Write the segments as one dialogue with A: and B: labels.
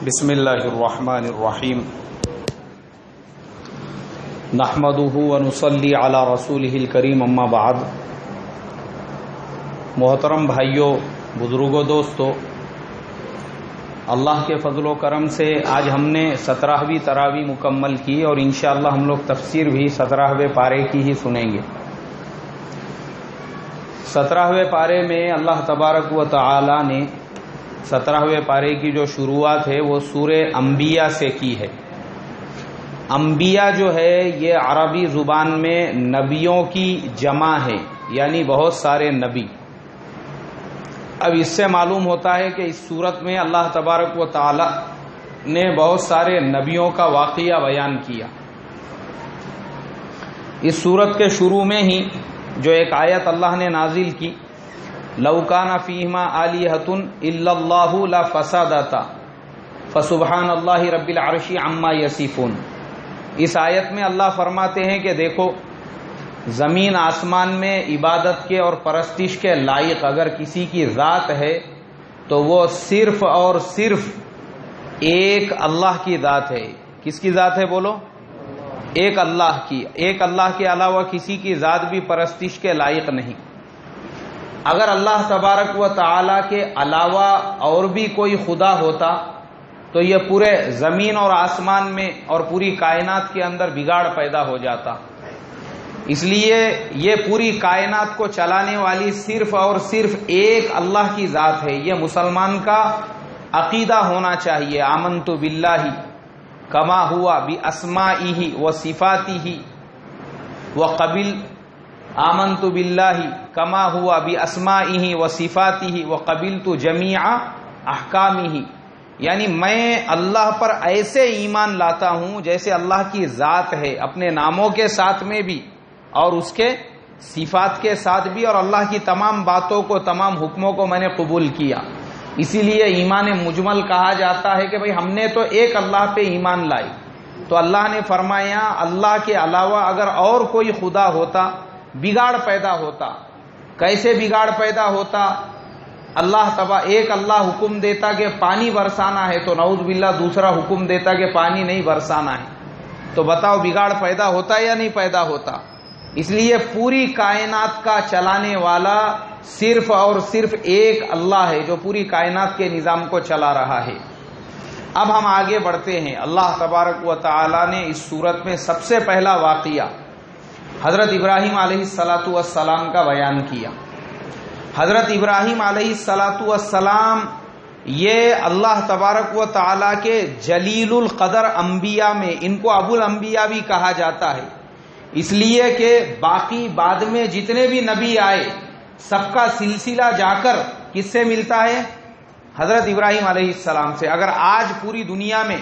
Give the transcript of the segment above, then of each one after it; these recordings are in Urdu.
A: بسم اللہ الرحمن الرحیم نحمدہ ونصلی علی رسولہ الکریم اما بعد۔ محترم بھائیوں، بزرگوں، دوستو، اللہ کے فضل و کرم سے آج ہم نے 17ویں تراویح مکمل کی اور انشاءاللہ ہم لوگ تفسیر بھی 17ویں پارے کی ہی سنیں گے۔ 17ویں پارے میں اللہ تبارک و تعالی نے 17ویں پارے کی جو شروعات ہے وہ سورہ انبیاء سے کی ہے۔ انبیاء جو ہے یہ عربی زبان میں نبیوں کی جمع ہے، یعنی بہت سارے نبی۔ اب اس سے معلوم ہوتا ہے کہ اس صورت میں اللہ تبارک و تعالی نے بہت سارے نبیوں کا واقعہ بیان کیا۔ اس صورت کے شروع میں ہی جو ایک آیت اللہ نے نازل کی، لو کان فیہما آلیہۃ الا اللہ لفسدتا فسبحان اللہ رب العرش عما یصفون۔ اس آیت میں اللہ فرماتے ہیں کہ دیکھو، زمین آسمان میں عبادت کے اور پرستش کے لائق اگر کسی کی ذات ہے تو وہ صرف اور صرف ایک اللہ کی ذات ہے۔ کس کی ذات ہے بولو؟ ایک اللہ کی۔ ایک اللہ کے علاوہ کسی کی ذات بھی پرستش کے لائق نہیں۔ اگر اللہ تبارک و تعالی کے علاوہ اور بھی کوئی خدا ہوتا تو یہ پورے زمین اور آسمان میں اور پوری کائنات کے اندر بگاڑ پیدا ہو جاتا۔ اس لیے یہ پوری کائنات کو چلانے والی صرف اور صرف ایک اللہ کی ذات ہے۔ یہ مسلمان کا عقیدہ ہونا چاہیے۔ آمنت باللہ کما ہوا باسمائہ و صفاتہ وقبل آمنت باللہ کما ہوا باسمائہ و صفاتہ وقبلت جمیع احکامہ، یعنی میں اللہ پر ایسے ایمان لاتا ہوں جیسے اللہ کی ذات ہے، اپنے ناموں کے ساتھ میں بھی اور اس کے صفات کے ساتھ بھی، اور اللہ کی تمام باتوں کو، تمام حکموں کو میں نے قبول کیا۔ اسی لیے ایمان مجمل کہا جاتا ہے کہ بھئی ہم نے تو ایک اللہ پہ ایمان لائی۔ تو اللہ نے فرمایا اللہ کے علاوہ اگر اور کوئی خدا ہوتا بگاڑ پیدا ہوتا۔ کیسے بگاڑ پیدا ہوتا؟ ایک اللہ حکم دیتا کہ پانی برسانا ہے تو نعوذ باللہ دوسرا حکم دیتا کہ پانی نہیں برسانا ہے، تو بتاؤ بگاڑ پیدا ہوتا یا نہیں پیدا ہوتا؟ اس لیے پوری کائنات کا چلانے والا صرف اور صرف ایک اللہ ہے جو پوری کائنات کے نظام کو چلا رہا ہے۔ اب ہم آگے بڑھتے ہیں۔ اللہ تبارک و تعالی نے اس صورت میں سب سے پہلا واقعہ حضرت ابراہیم علیہ السلام کا بیان کیا۔ حضرت ابراہیم علیہ السلام یہ اللہ تبارک و تعالی کے جلیل القدر انبیاء میں، ان کو ابو الانبیاء بھی کہا جاتا ہے، اس لیے کہ باقی بعد میں جتنے بھی نبی آئے سب کا سلسلہ جا کر کس سے ملتا ہے؟ حضرت ابراہیم علیہ السلام سے۔ اگر آج پوری دنیا میں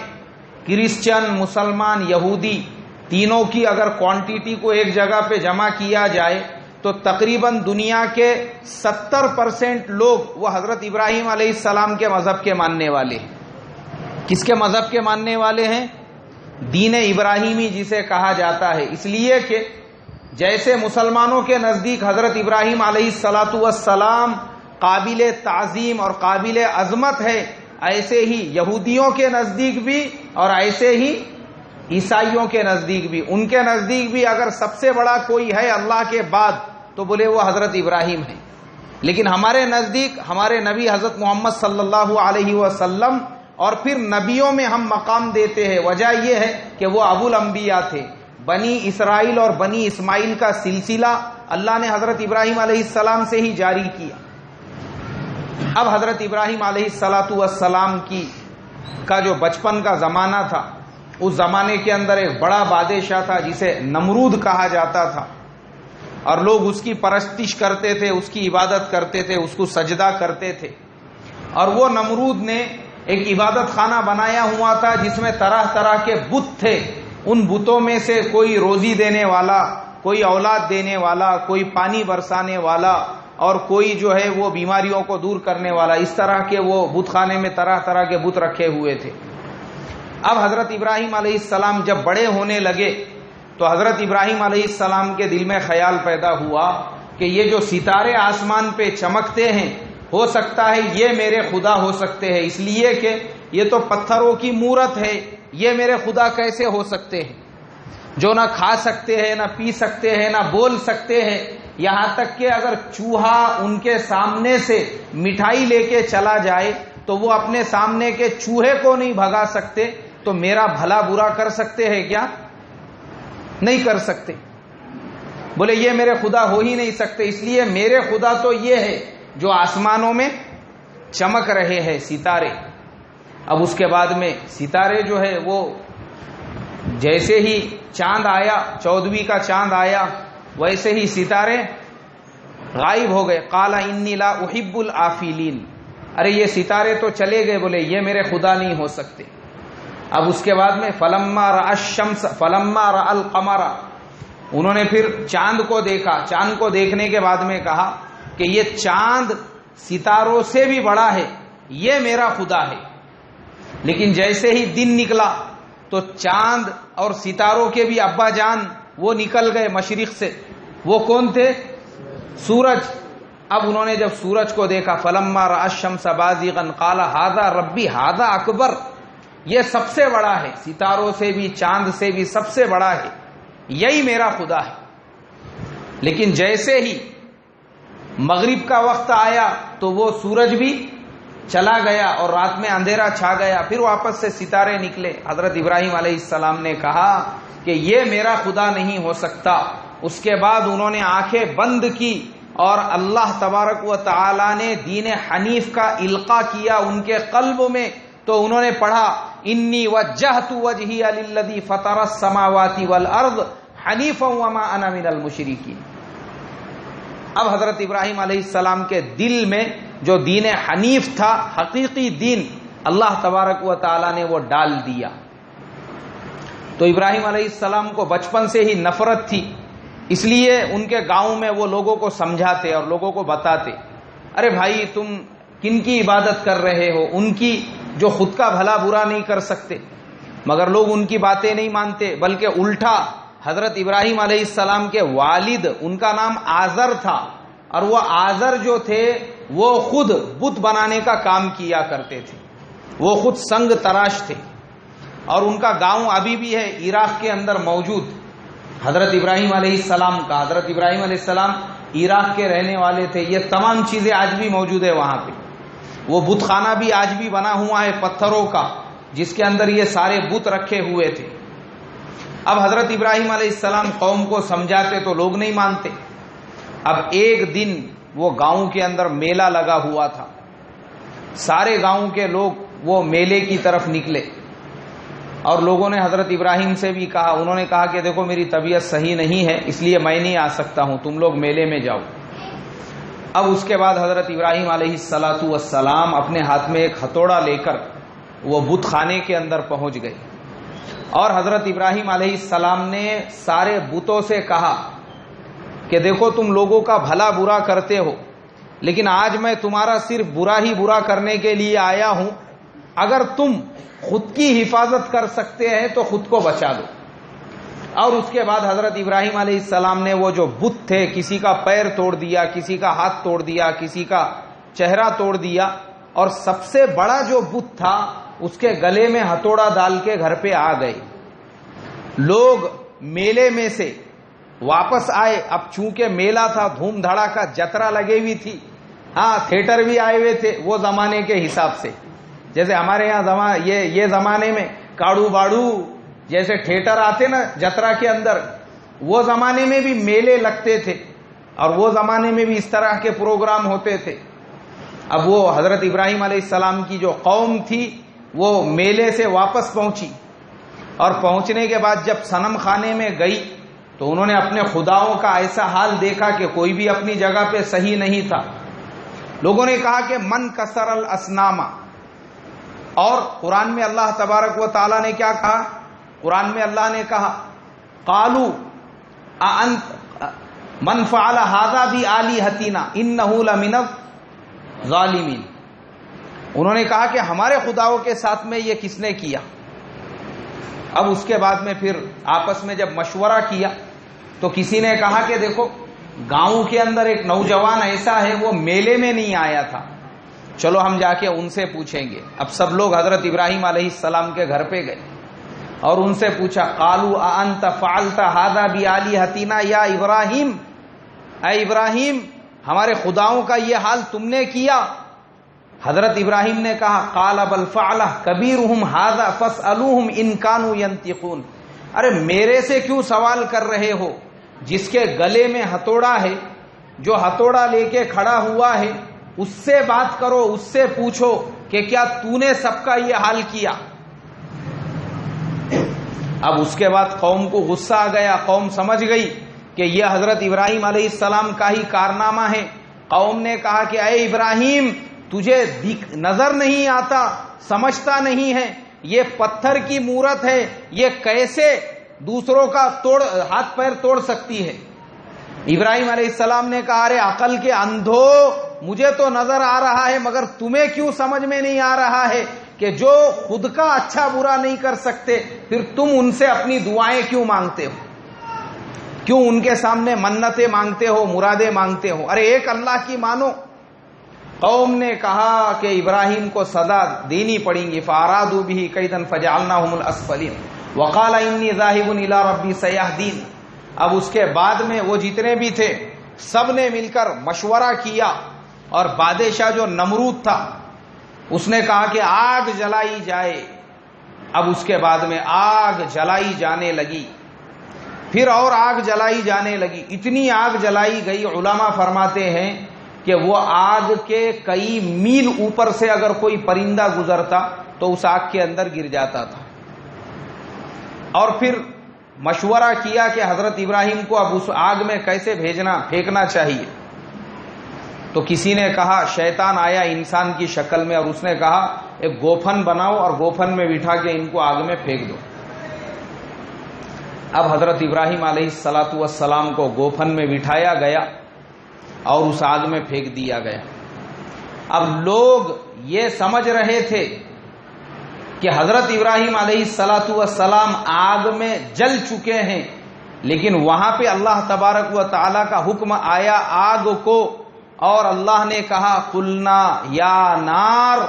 A: کرسچن، مسلمان، یہودی تینوں کی اگر کوانٹیٹی کو ایک جگہ پہ جمع کیا جائے تو تقریباً دنیا کے 70% لوگ وہ حضرت ابراہیم علیہ السلام کے مذہب کے ماننے والے ہیں۔ کس کے مذہب کے ماننے والے ہیں؟ دین ابراہیمی جسے کہا جاتا ہے۔ اس لیے کہ جیسے مسلمانوں کے نزدیک حضرت ابراہیم علیہ السلام قابل تعظیم اور قابل عظمت ہے، ایسے ہی یہودیوں کے نزدیک بھی اور ایسے ہی عیسائیوں کے نزدیک بھی۔ ان کے نزدیک بھی اگر سب سے بڑا کوئی ہے اللہ کے بعد تو بولے وہ حضرت ابراہیم ہے۔ لیکن ہمارے نزدیک ہمارے نبی حضرت محمد صلی اللہ علیہ وسلم اور پھر نبیوں میں ہم مقام دیتے ہیں۔ وجہ یہ ہے کہ وہ ابو الانبیاء تھے۔ بنی اسرائیل اور بنی اسماعیل کا سلسلہ اللہ نے حضرت ابراہیم علیہ السلام سے ہی جاری کیا۔ اب حضرت ابراہیم علیہ السلام کا جو بچپن کا زمانہ تھا، اس زمانے کے اندر ایک بڑا بادشاہ تھا جسے نمرود کہا جاتا تھا، اور لوگ اس کی پرستش کرتے تھے، اس کی عبادت کرتے تھے، اس کو سجدہ کرتے تھے۔ اور وہ نمرود نے ایک عبادت خانہ بنایا ہوا تھا جس میں طرح طرح کے بت تھے۔ ان بتوں میں سے کوئی روزی دینے والا، کوئی اولاد دینے والا، کوئی پانی برسانے والا، اور کوئی جو ہے وہ بیماریوں کو دور کرنے والا، اس طرح کے وہ بت خانے میں طرح طرح کے بت رکھے ہوئے تھے۔ اب حضرت ابراہیم علیہ السلام جب بڑے ہونے لگے تو حضرت ابراہیم علیہ السلام کے دل میں خیال پیدا ہوا کہ یہ جو ستارے آسمان پہ چمکتے ہیں ہو سکتا ہے یہ میرے خدا ہو سکتے ہیں، اس لیے کہ یہ تو پتھروں کی مورت ہے، یہ میرے خدا کیسے ہو سکتے ہیں جو نہ کھا سکتے ہیں، نہ پی سکتے ہیں، نہ بول سکتے ہیں، یہاں تک کہ اگر چوہا ان کے سامنے سے مٹھائی لے کے چلا جائے تو وہ اپنے سامنے کے چوہے کو نہیں بھگا سکتے، تو میرا بھلا برا کر سکتے ہیں کیا؟ نہیں کر سکتے۔ بولے یہ میرے خدا ہو ہی نہیں سکتے، اس لیے میرے خدا تو یہ ہے جو آسمانوں میں چمک رہے ہیں ستارے۔ اب اس کے بعد میں ستارے جو ہے وہ جیسے ہی چاند آیا، 14ویں کا چاند آیا، ویسے ہی ستارے غائب ہو گئے۔ قال انی لا احب الآفلین، ارے یہ ستارے تو چلے گئے، بولے یہ میرے خدا نہیں ہو سکتے۔ اب اس کے بعد میں فلما رأى الشمس فلما رأى القمر، انہوں نے پھر چاند کو دیکھا، چاند کو دیکھنے کے بعد میں کہا کہ یہ چاند ستاروں سے بھی بڑا ہے، یہ میرا خدا ہے۔ لیکن جیسے ہی دن نکلا تو چاند اور ستاروں کے بھی ابا جان وہ نکل گئے مشرق سے۔ وہ کون تھے؟ سورج۔ اب انہوں نے جب سورج کو دیکھا، فلما رأى الشمس بازغا قال هذا ربی هذا اکبر، یہ سب سے بڑا ہے، ستاروں سے بھی چاند سے بھی سب سے بڑا ہے، یہی میرا خدا ہے۔ لیکن جیسے ہی مغرب کا وقت آیا تو وہ سورج بھی چلا گیا اور رات میں اندھیرا چھا گیا، پھر واپس سے ستارے نکلے۔ حضرت ابراہیم علیہ السلام نے کہا کہ یہ میرا خدا نہیں ہو سکتا۔ اس کے بعد انہوں نے آنکھیں بند کی اور اللہ تبارک و تعالی نے دین حنیف کا القاء کیا ان کے قلب میں، تو انہوں نے پڑھا انی وجہت وجہی للذی فطر السماوات والارض حنیفا وما انا من المشرکین۔ اب حضرت ابراہیم علیہ السلام کے دل میں جو دین حنیف تھا، حقیقی دین، اللہ تبارک و تعالی نے وہ ڈال دیا۔ تو ابراہیم علیہ السلام کو بچپن سے ہی نفرت تھی، اس لیے ان کے گاؤں میں وہ لوگوں کو سمجھاتے اور لوگوں کو بتاتے، ارے بھائی تم کن کی عبادت کر رہے ہو، ان کی جو خود کا بھلا برا نہیں کر سکتے۔ مگر لوگ ان کی باتیں نہیں مانتے، بلکہ الٹا حضرت ابراہیم علیہ السلام کے والد، ان کا نام آزر تھا، اور وہ آزر جو تھے وہ خود بت بنانے کا کام کیا کرتے تھے، وہ خود سنگ تراش تھے، اور ان کا گاؤں ابھی بھی ہے عراق کے اندر موجود، حضرت ابراہیم علیہ السلام کا۔ حضرت ابراہیم علیہ السلام عراق کے رہنے والے تھے، یہ تمام چیزیں آج بھی موجود ہے وہاں پہ۔ وہ بت خانہ بھی آج بھی بنا ہوا ہے پتھروں کا، جس کے اندر یہ سارے بت رکھے ہوئے تھے۔ اب حضرت ابراہیم علیہ السلام قوم کو سمجھاتے تو لوگ نہیں مانتے۔ اب ایک دن وہ گاؤں کے اندر میلہ لگا ہوا تھا، سارے گاؤں کے لوگ وہ میلے کی طرف نکلے، اور لوگوں نے حضرت ابراہیم سے بھی کہا، انہوں نے کہا کہ دیکھو میری طبیعت صحیح نہیں ہے، اس لیے میں نہیں آ سکتا ہوں، تم لوگ میلے میں جاؤ۔ اب اس کے بعد حضرت ابراہیم علیہ السلام اپنے ہاتھ میں ایک ہتھوڑا لے کر وہ بت خانے کے اندر پہنچ گئے، اور حضرت ابراہیم علیہ السلام نے سارے بتوں سے کہا کہ دیکھو تم لوگوں کا بھلا برا کرتے ہو، لیکن آج میں تمہارا صرف برا ہی برا کرنے کے لیے آیا ہوں، اگر تم خود کی حفاظت کر سکتے ہیں تو خود کو بچا دو۔ اور اس کے بعد حضرت ابراہیم علیہ السلام نے وہ جو بت تھے، کسی کا پیر توڑ دیا، کسی کا ہاتھ توڑ دیا، کسی کا چہرہ توڑ دیا، اور سب سے بڑا جو بت تھا اس کے گلے میں ہتھوڑا ڈال کے گھر پہ آ گئے۔ لوگ میلے میں سے واپس آئے، اب چونکہ میلہ تھا، دھوم دھڑاکا جترا لگے ہوئی تھی، ہاں تھیٹر بھی آئے ہوئے تھے وہ زمانے کے حساب سے، جیسے ہمارے یہاں یہ زمانے میں کاڑو باڑو جیسے تھیٹر آتے نا جترا کے اندر، وہ زمانے میں بھی میلے لگتے تھے، اور وہ زمانے میں بھی اس طرح کے پروگرام ہوتے تھے۔ اب وہ حضرت ابراہیم علیہ السلام کی جو قوم تھی وہ میلے سے واپس پہنچی، اور پہنچنے کے بعد جب صنم خانے میں گئی تو انہوں نے اپنے خداؤں کا ایسا حال دیکھا کہ کوئی بھی اپنی جگہ پہ صحیح نہیں تھا۔ لوگوں نے کہا کہ من کسر الاسنام، اور قرآن میں اللہ تبارک و تعالی نے کیا کہا؟ قرآن میں اللہ نے کہا قالوا اانت من فعل هذا بآلهتنا انه لمن الظالمین، انہوں نے کہا کہ ہمارے خداؤں کے ساتھ میں یہ کس نے کیا؟ اب اس کے بعد میں پھر آپس میں جب مشورہ کیا تو کسی نے کہا کہ دیکھو گاؤں کے اندر ایک نوجوان ایسا ہے وہ میلے میں نہیں آیا تھا، چلو ہم جا کے ان سے پوچھیں گے. اب سب لوگ حضرت ابراہیم علیہ السلام کے گھر پہ گئے اور ان سے پوچھا قالوا اانت فعلت هذا بآلهتنا یا ابراہیم، اے ابراہیم ہمارے خداؤں کا یہ حال تم نے کیا؟ حضرت ابراہیم نے کہا قال بل فعلہ کبیرہم ھذا فاسألوہم ان کانوا ینطقون. ارے میرے سے کیوں سوال کر رہے ہو؟ جس کے گلے میں ہتھوڑا ہے، جو ہتھوڑا لے کے کھڑا ہوا ہے، اس سے بات کرو، اس سے پوچھو کہ کیا تو نے سب کا یہ حال کیا؟ اب اس کے بعد قوم کو غصہ آ گیا، قوم سمجھ گئی کہ یہ حضرت ابراہیم علیہ السلام کا ہی کارنامہ ہے. قوم نے کہا کہ اے ابراہیم تجھے نظر نہیں آتا، سمجھتا نہیں ہے، یہ پتھر کی مورت ہے، یہ کیسے دوسروں کا ہاتھ پیر توڑ سکتی ہے؟ ابراہیم علیہ السلام نے کہا ارے عقل کے اندھو، مجھے تو نظر آ رہا ہے مگر تمہیں کیوں سمجھ میں نہیں آ رہا ہے کہ جو خود کا اچھا برا نہیں کر سکتے پھر تم ان سے اپنی دعائیں کیوں مانگتے ہو؟ کیوں ان کے سامنے منتیں مانگتے ہو، مرادیں مانگتے ہو؟ ارے ایک اللہ کی مانو. قوم نے کہا کہ ابراہیم کو سزا دینی پڑیں گی. فارادوا به کیدا فجعلناهم الاسفلین وقال انی ذاہب الی ربی سیہدین. اب اس کے بعد میں وہ جتنے بھی تھے سب نے مل کر مشورہ کیا اور بادشاہ جو نمرود تھا اس نے کہا کہ آگ جلائی جائے. اب اس کے بعد میں آگ جلائی جانے لگی، پھر اور آگ جلائی جانے لگی. اتنی آگ جلائی گئی، علماء فرماتے ہیں کہ وہ آگ کے کئی میل اوپر سے اگر کوئی پرندہ گزرتا تو اس آگ کے اندر گر جاتا تھا. اور پھر مشورہ کیا کہ حضرت ابراہیم کو اب اس آگ میں کیسے پھینکنا چاہیے. تو کسی نے کہا، شیطان آیا انسان کی شکل میں اور اس نے کہا ایک گوفن بناؤ اور گوفن میں بٹھا کے ان کو آگ میں پھینک دو. اب حضرت ابراہیم علیہ السلام کو گوفن میں بٹھایا گیا اور اس آگ میں پھینک دیا گیا. اب لوگ یہ سمجھ رہے تھے کہ حضرت ابراہیم علیہ السلام آگ میں جل چکے ہیں، لیکن وہاں پہ اللہ تبارک و تعالی کا حکم آیا آگ کو، اور اللہ نے کہا قلنا یا نار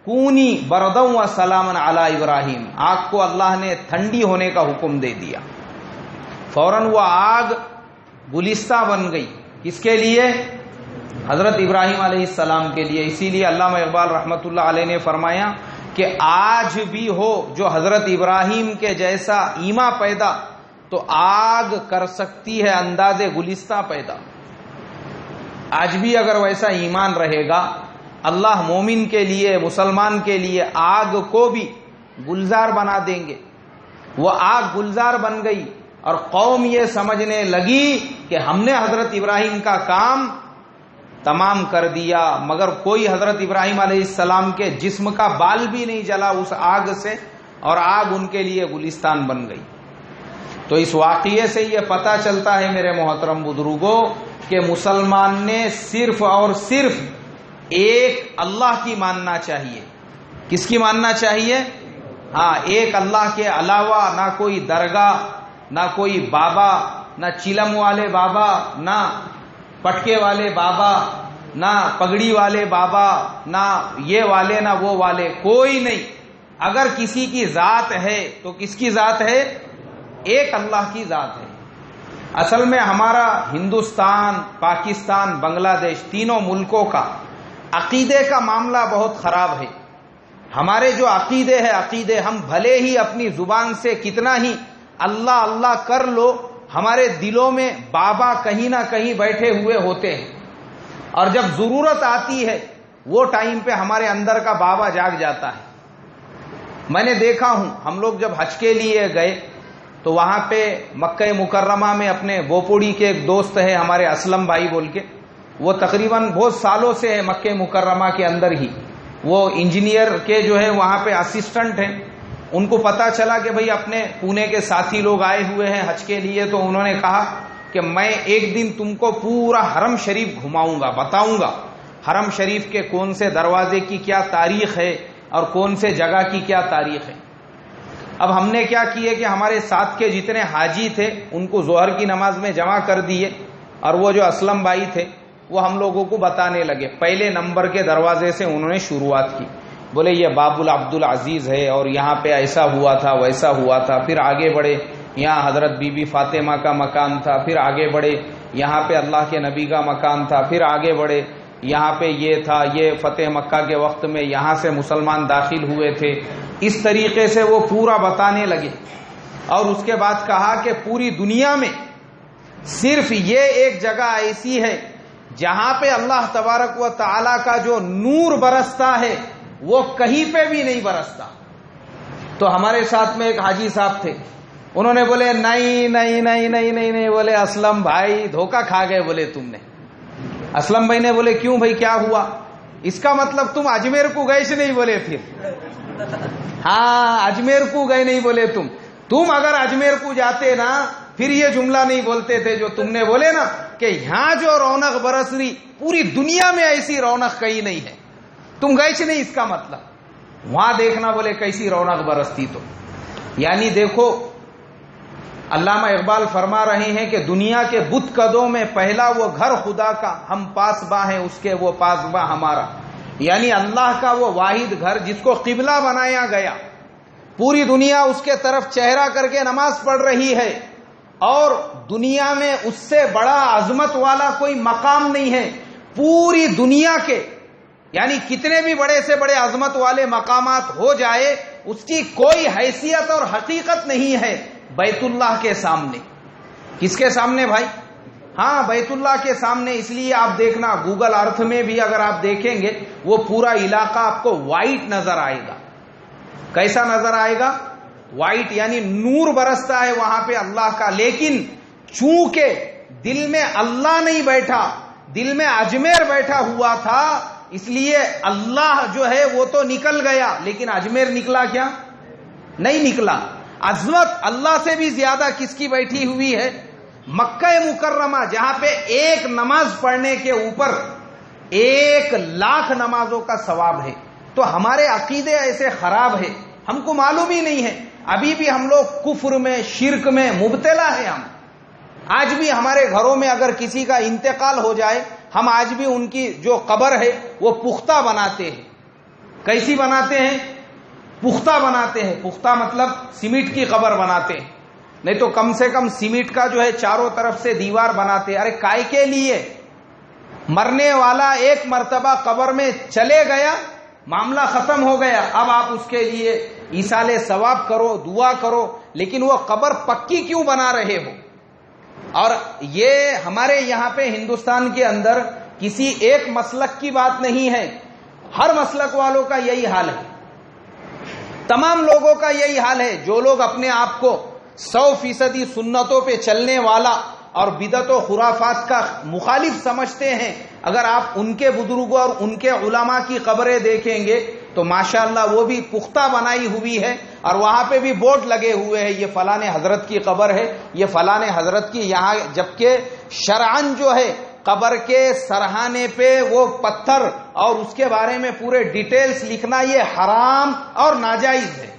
A: کونی بردا و سلاما علی ابراہیم. آگ کو اللہ نے ٹھنڈی ہونے کا حکم دے دیا. فوراً وہ آگ گلستہ بن گئی. کس کے لیے؟ حضرت ابراہیم علیہ السلام کے لیے. اسی لیے علامہ اقبال رحمۃ اللہ علیہ نے فرمایا کہ آج بھی ہو جو حضرت ابراہیم کے جیسا ایما پیدا تو آگ کر سکتی ہے انداز گلستہ پیدا. آج بھی اگر ویسا ایمان رہے گا اللہ مومن کے لیے، مسلمان کے لیے آگ کو بھی گلزار بنا دیں گے. وہ آگ گلزار بن گئی اور قوم یہ سمجھنے لگی کہ ہم نے حضرت ابراہیم کا کام تمام کر دیا، مگر کوئی حضرت ابراہیم علیہ السلام کے جسم کا بال بھی نہیں جلا اس آگ سے، اور آگ ان کے لیے گلستان بن گئی. تو اس واقعے سے یہ پتہ چلتا ہے میرے محترم بزرگوں کہ مسلمان نے صرف اور صرف ایک اللہ کی ماننا چاہیے. کس کی ماننا چاہیے؟ ہاں، ایک اللہ کے علاوہ نہ کوئی درگاہ، نہ کوئی بابا، نہ چلم والے بابا، نہ پٹکے والے بابا، نہ پگڑی والے بابا، نہ یہ والے نہ وہ والے، کوئی نہیں. اگر کسی کی ذات ہے تو کس کی ذات ہے؟ ایک اللہ کی ذات ہے. اصل میں ہمارا ہندوستان، پاکستان، بنگلہ دیش تینوں ملکوں کا عقیدے کا معاملہ بہت خراب ہے. ہمارے جو عقیدے ہم بھلے ہی اپنی زبان سے کتنا ہی اللہ اللہ کر لو، ہمارے دلوں میں بابا کہیں نہ کہیں بیٹھے ہوئے ہوتے ہیں، اور جب ضرورت آتی ہے وہ ٹائم پہ ہمارے اندر کا بابا جاگ جاتا ہے. میں نے دیکھا ہوں، ہم لوگ جب حج کے لیے گئے تو وہاں پہ مکہ مکرمہ میں اپنے بوپوڑی کے ایک دوست ہے ہمارے اسلم بھائی بول کے، وہ تقریباً بہت سالوں سے ہے مکہ مکرمہ کے اندر ہی، وہ انجینئر کے جو ہے وہاں پہ اسسٹنٹ ہیں. ان کو پتا چلا کہ بھئی اپنے پونے کے ساتھی لوگ آئے ہوئے ہیں حج کے لیے، تو انہوں نے کہا کہ میں ایک دن تم کو پورا حرم شریف گھماؤں گا، بتاؤں گا حرم شریف کے کون سے دروازے کی کیا تاریخ ہے اور کون سے جگہ کی کیا تاریخ ہے. اب ہم نے کیا کیے کہ ہمارے ساتھ کے جتنے حاجی تھے ان کو ظہر کی نماز میں جمع کر دیے، اور وہ جو اسلم بھائی تھے وہ ہم لوگوں کو بتانے لگے. پہلے نمبر کے دروازے سے انہوں نے شروعات کی. بولے یہ باب العبد العزیز ہے اور یہاں پہ ایسا ہوا تھا ویسا ہوا تھا. پھر آگے بڑھے, یہاں حضرت بی بی فاطمہ کا مکان تھا. پھر آگے بڑھے, یہاں پہ اللہ کے نبی کا مکان تھا. پھر آگے بڑھے, یہاں پہ یہ تھا, یہ فتح مکہ کے وقت میں یہاں سے مسلمان داخل ہوئے تھے. اس طریقے سے وہ پورا بتانے لگے. اور اس کے بعد کہا کہ پوری دنیا میں صرف یہ ایک جگہ ایسی ہے جہاں پہ اللہ تبارک و تعالی کا جو نور برستا ہے وہ کہیں پہ بھی نہیں برستا. تو ہمارے ساتھ میں ایک حاجی صاحب تھے, انہوں نے بولے نہیں نہیں نہیں نہیں نہیں نہیں, بولے اسلم بھائی دھوکہ کھا گئے. بولے تم نے. اسلم بھائی نے بولے کیوں بھائی کیا ہوا؟ اس کا مطلب تم اجمیر کو گئے سے نہیں. بولے پھر ہاں اجمیر کو گئے نہیں. بولے تم اگر اجمیر کو جاتے نا پھر یہ جملہ نہیں بولتے تھے جو تم نے بولے نا کہ یہاں جو رونق برس رہی پوری دنیا میں ایسی رونق کہیں نہیں ہے. تم گئے سے نہیں, اس کا مطلب وہاں دیکھنا بولے کیسی رونق برستی. تو یعنی دیکھو علامہ اقبال فرما رہے ہیں کہ دنیا کے بت قدوں میں پہلا وہ گھر خدا کا, ہم پاسباں ہیں اس کے وہ پاسباں ہمارا. یعنی اللہ کا وہ واحد گھر جس کو قبلہ بنایا گیا, پوری دنیا اس کے طرف چہرہ کر کے نماز پڑھ رہی ہے, اور دنیا میں اس سے بڑا عظمت والا کوئی مقام نہیں ہے پوری دنیا کے. یعنی کتنے بھی بڑے سے بڑے عظمت والے مقامات ہو جائے اس کی کوئی حیثیت اور حقیقت نہیں ہے بیت اللہ کے سامنے. کس کے سامنے بھائی؟ ہاں بیت اللہ کے سامنے. اس لیے آپ دیکھنا گوگل ارتھ میں بھی اگر آپ دیکھیں گے وہ پورا علاقہ آپ کو وائٹ نظر آئے گا. کیسا نظر آئے گا؟ وائٹ, یعنی نور برستا ہے وہاں پہ اللہ کا. لیکن چونکہ دل میں اللہ نہیں بیٹھا, دل میں اجمیر بیٹھا ہوا تھا, اس لیے اللہ جو ہے وہ تو نکل گیا لیکن اجمیر نکلا کیا؟ نہیں نکلا. عظمت اللہ سے بھی زیادہ کس کی بیٹھی ہوئی ہے؟ مکہ مکرمہ, جہاں پہ ایک نماز پڑھنے کے اوپر 1,00,000 نمازوں کا ثواب ہے. تو ہمارے عقیدے ایسے خراب ہے, ہم کو معلوم ہی نہیں ہے. ابھی بھی ہم لوگ کفر میں شرک میں مبتلا ہیں. ہم آج بھی ہمارے گھروں میں اگر کسی کا انتقال ہو جائے ہم آج بھی ان کی جو قبر ہے وہ پختہ بناتے ہیں. کیسی بناتے ہیں؟ پختہ بناتے ہیں. پختہ مطلب سیمنٹ کی قبر بناتے ہیں, نہیں تو کم سے کم سیمنٹ کا جو ہے چاروں طرف سے دیوار بناتے ہیں. ارے کائے کے لیے؟ مرنے والا ایک مرتبہ قبر میں چلے گیا, معاملہ ختم ہو گیا. اب آپ اس کے لیے ایصال ثواب کرو, دعا کرو, لیکن وہ قبر پکی کیوں بنا رہے ہو؟ اور یہ ہمارے یہاں پہ ہندوستان کے اندر کسی ایک مسلک کی بات نہیں ہے, ہر مسلک والوں کا یہی حال ہے, تمام لوگوں کا یہی حال ہے. جو لوگ اپنے آپ کو 100% سنتوں پہ چلنے والا اور بدعت و خرافات کا مخالف سمجھتے ہیں, اگر آپ ان کے بزرگوں اور ان کے علماء کی قبریں دیکھیں گے تو ماشاءاللہ وہ بھی پختہ بنائی ہوئی ہے, اور وہاں پہ بھی بورڈ لگے ہوئے ہیں یہ فلاں حضرت کی قبر ہے, یہ فلاں حضرت کی یہاں. جبکہ شرعاً جو ہے قبر کے سرہانے پہ وہ پتھر اور اس کے بارے میں پورے ڈیٹیلز لکھنا یہ حرام اور ناجائز ہے,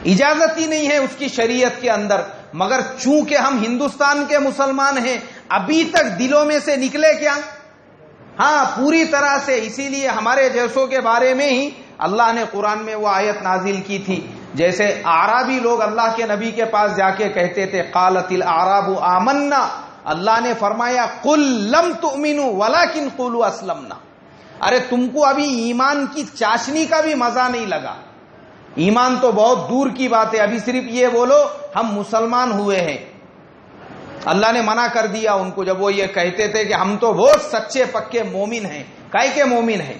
A: اجازت ہی نہیں ہے اس کی شریعت کے اندر. مگر چونکہ ہم ہندوستان کے مسلمان ہیں ابھی تک دلوں میں سے نکلے کیا؟ ہاں پوری طرح سے. اسی لیے ہمارے جیسوں کے بارے میں ہی اللہ نے قرآن میں وہ آیت نازل کی تھی. جیسے اعرابی لوگ اللہ کے نبی کے پاس جا کے کہتے تھے قالت الاعراب آمنا, اللہ نے فرمایا قل لم تؤمنوا ولکن قولوا اسلمنا. ارے تم کو ابھی ایمان کی چاشنی کا بھی مزہ نہیں لگا, ایمان تو بہت دور کی بات ہے, ابھی صرف یہ بولو ہم مسلمان ہوئے ہیں. اللہ نے منع کر دیا ان کو جب وہ یہ کہتے تھے کہ ہم تو بہت سچے پکے مومن ہیں. کائے کے مومن ہیں؟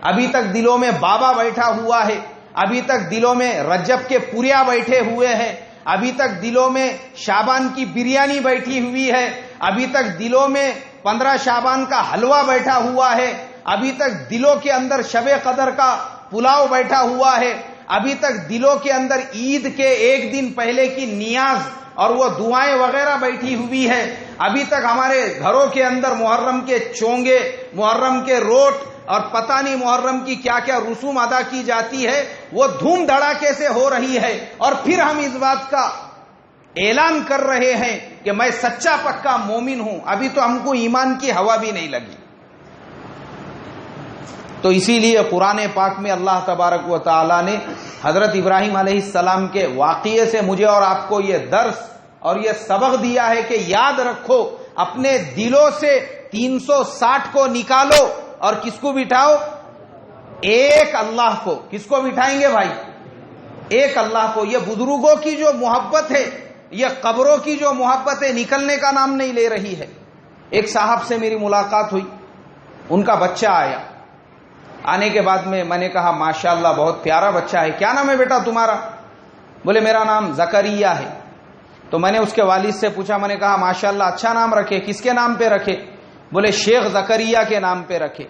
A: ابھی تک دلوں میں بابا بیٹھا ہوا ہے, ابھی تک دلوں میں رجب کے پوریا بیٹھے ہوئے ہیں, ابھی تک دلوں میں شعبان کی بریانی بیٹھی ہوئی ہے, ابھی تک دلوں میں 15 شعبان کا حلوہ بیٹھا ہوا ہے, ابھی تک دلوں کے اندر شب قدر کا پلاؤ بیٹھا ہوا ہے, ابھی تک دلوں کے اندر عید کے ایک دن پہلے کی نیاز اور وہ دعائیں وغیرہ بیٹھی ہوئی ہے, ابھی تک ہمارے گھروں کے اندر محرم کے چونگے, محرم کے روٹ اور پتہ نہیں محرم کی کیا کیا رسوم ادا کی جاتی ہے, وہ دھوم دھڑاکے سے ہو رہی ہے. اور پھر ہم اس بات کا اعلان کر رہے ہیں کہ میں سچا پکا مومن ہوں، ابھی تو ہم کو ایمان کی ہوا بھی نہیں لگی. تو اسی لیے قرآن پاک میں اللہ تبارک و تعالی نے حضرت ابراہیم علیہ السلام کے واقعے سے مجھے اور آپ کو یہ درس اور یہ سبق دیا ہے کہ یاد رکھو، اپنے دلوں سے 360 کو نکالو اور کس کو بٹھاؤ؟ ایک اللہ کو. کس کو بٹھائیں گے بھائی؟ ایک اللہ کو. یہ بزرگوں کی جو محبت ہے، یہ قبروں کی جو محبت ہے، نکلنے کا نام نہیں لے رہی ہے. ایک صاحب سے میری ملاقات ہوئی، ان کا بچہ آیا. آنے کے بعد میں نے کہا ماشاءاللہ بہت پیارا بچہ ہے، کیا نام ہے بیٹا تمہارا؟ بولے میرا نام زکریا ہے. تو میں نے اس کے والد سے پوچھا، میں نے کہا ماشاءاللہ اچھا نام رکھے، کس کے نام پہ رکھے؟ بولے شیخ زکریا کے نام پہ رکھے.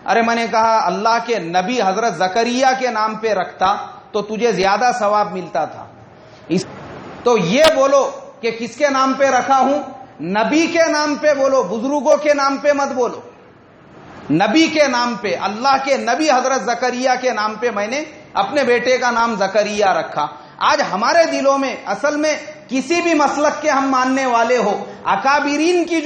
A: ارے میں نے کہا اللہ کے نبی حضرت زکریا کے نام پہ رکھتا تو تجھے زیادہ ثواب ملتا تھا. تو یہ بولو کہ کس کے نام پہ رکھا ہوں؟ نبی کے نام پہ بولو، بزرگوں کے نام پہ مت بولو. نبی کے نام پہ، اللہ کے نبی حضرت زکریا کے نام پہ میں نے اپنے بیٹے کا نام زکریا رکھا. آج ہمارے دلوں میں اصل میں کسی بھی مسلک کے ہم ماننے والے ہو، اکابرین کی